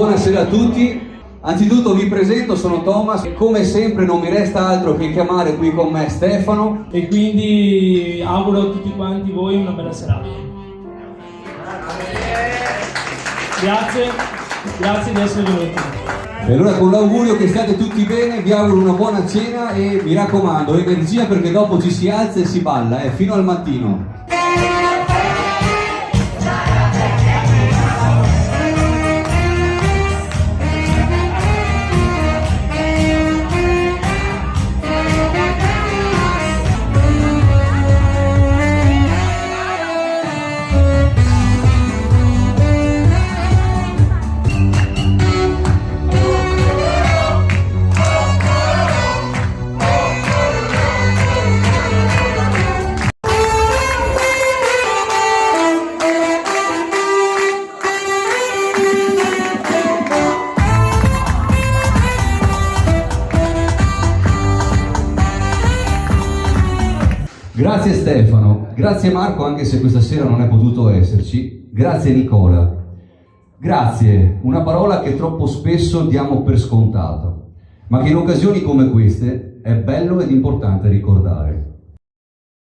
Buonasera a tutti, anzitutto vi presento, sono Thomas e come sempre non mi resta altro che chiamare qui con me Stefano e quindi auguro a tutti quanti voi una bella serata. Grazie di essere venuti. E allora con l'augurio che state tutti bene vi auguro una buona cena e mi raccomando energia perché dopo ci si alza e si balla fino al mattino. Grazie Stefano, grazie Marco anche se questa sera non è potuto esserci, grazie Nicola, grazie, una parola che troppo spesso diamo per scontata, ma che in occasioni come queste è bello ed importante ricordare.